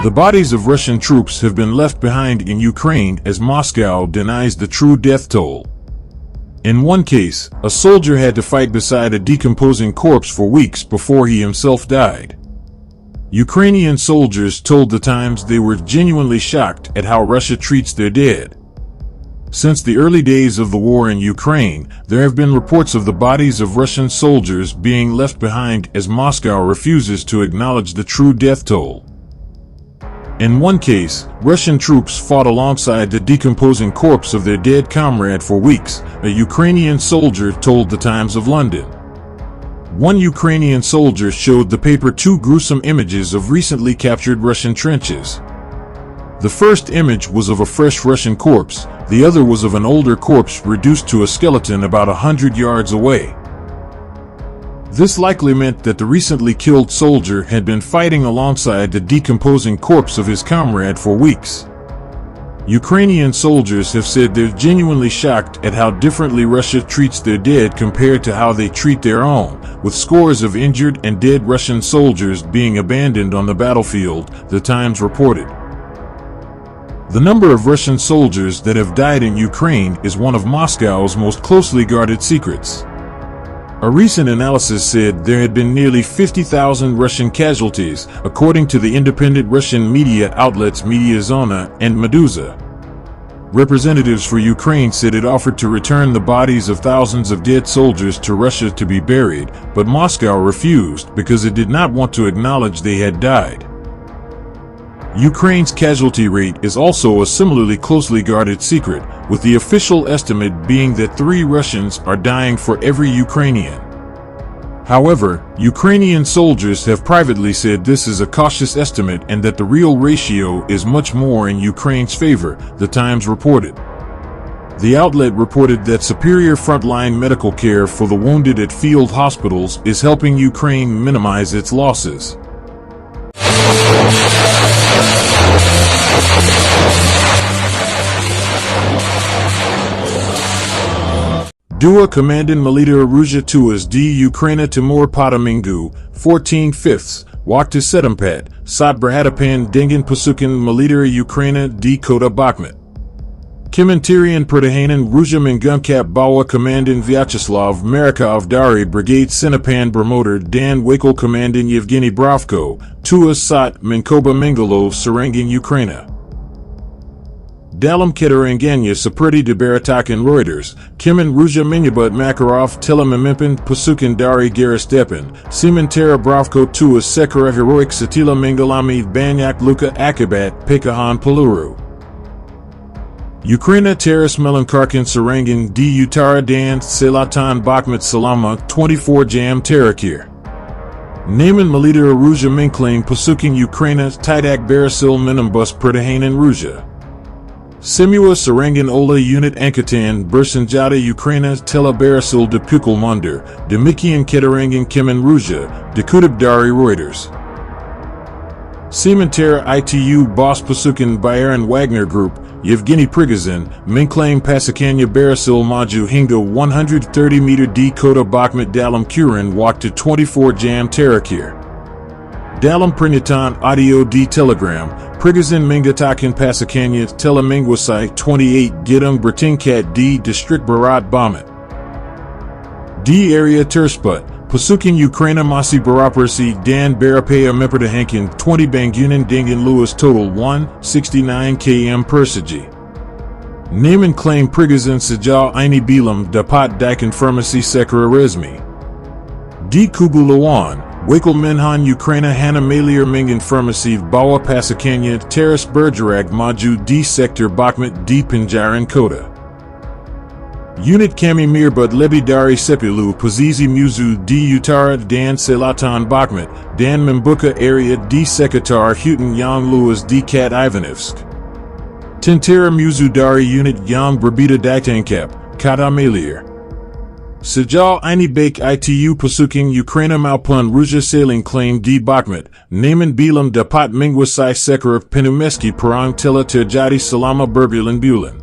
The bodies of Russian troops have been left behind in Ukraine as Moscow denies the true death toll. In one case, a soldier had to fight beside a decomposing corpse for weeks before he himself died. Ukrainian soldiers told the Times they were genuinely shocked at how Russia treats their dead. Since the early days of the war in Ukraine, there have been reports of the bodies of Russian soldiers being left behind as Moscow refuses to acknowledge the true death toll. In one case, Russian troops fought alongside the decomposing corpse of their dead comrade for weeks, a Ukrainian soldier told the Times of London. One Ukrainian soldier showed the paper two gruesome images of recently captured Russian trenches. The first image was of a fresh Russian corpse, the other was of an older corpse reduced to a skeleton about 100 yards away. This likely meant that the recently killed soldier had been fighting alongside the decomposing corpse of his comrade for weeks. Ukrainian soldiers have said they're genuinely shocked at how differently Russia treats their dead compared to how they treat their own, with scores of injured and dead Russian soldiers being abandoned on the battlefield, the Times reported. The number of Russian soldiers that have died in Ukraine is one of Moscow's most closely guarded secrets. A recent analysis said there had been nearly 50,000 Russian casualties, according to the independent Russian media outlets Mediazona and Meduza. Representatives for Ukraine said it offered to return the bodies of thousands of dead soldiers to Russia to be buried, but Moscow refused because it did not want to acknowledge they had died. Ukraine's casualty rate is also a similarly closely guarded secret, with the official estimate being that 3 Russians are dying for every Ukrainian. However, Ukrainian soldiers have privately said this is a cautious estimate and that the real ratio is much more in Ukraine's favor, the Times reported. The outlet reported that superior frontline medical care for the wounded at field hospitals is helping Ukraine minimize its losses. Dua commandant Milita Arussia Tuas D Ukraina Timur Potamingu, 14/5, Wakta Sedampat, Sat Brahadapan Dengan Pasukan Milita Ukraina D Kota Bakhmut. Kommentarian Pertahanan Russia Mengumkap Bawa Commandant Vyacheslav Marikov Dari Brigade Sinapan Promoter Dan Wakil Commandant Yevgeny Bravko, Tuas Sat Minkoba Mingalov Serengin Ukraina. Dalam Keteranganya Seperti Diberitakan Reuters, Kiman Russia Menyebut Makarov telah memimpin pasukan dari garis depan, sementara Bravko Tuas secara heroik setelah mengalami banyak luka akibat pecahan peluru. Ukraina terus melancarkan serangan di utara dan selatan Bakhmut selama 24 jam terakhir. Namun Milita Arussia mengklaim pasukan Ukraina tidak berhasil menembus pertahanan Russia. Semua serangan oleh unit angkatan bersenjata Ukraina telah berhasil dipukul mundur, demikian keterangan Kemen Russia, dikutip dari Reuters. Sementara itu bos pasukan bayaran Wagner Group, Yevgeny Prigozhin, mengklaim pasukannya berhasil maju hingga 130 meter di kota Bakhmut dalam kurun waktu 24 jam terakhir. Dalam pernyataan audio di Telegram, Prigozhin mengatakan pasukannya telah menguasai 28 gedung bertingkat di distrik Barat Bakhmut. Di area tersebut, pasukan Ukraina masih beroperasi dan berupaya mempertahankan 20 bangunan dengan luas total 169 km persegi. Namun klaim Prigozhin sejauh ini belum dapat dikonfirmasi secara resmi. Di kubu lawan, Wakil Menhan Ukraina hanya melihat menginformasi bahwa pasukannya terus bergerak maju di sektor Bakhmut di penjaran kota. Unit kami merebut lebih dari 10 posisi musuh di utara dan selatan Bakhmut dan membuka area di sekitar hutan yang luas di Kat Ivanivsk. Tentara musuh dari unit yang berbeda ditangkap, kata Melier. Sejauh ini baik itu pasukan Ukraina maupun Russia saling klaim di Bakhmut, namun belum dapat menguasai secara penuh meski perang telah terjadi selama berbulan-bulan.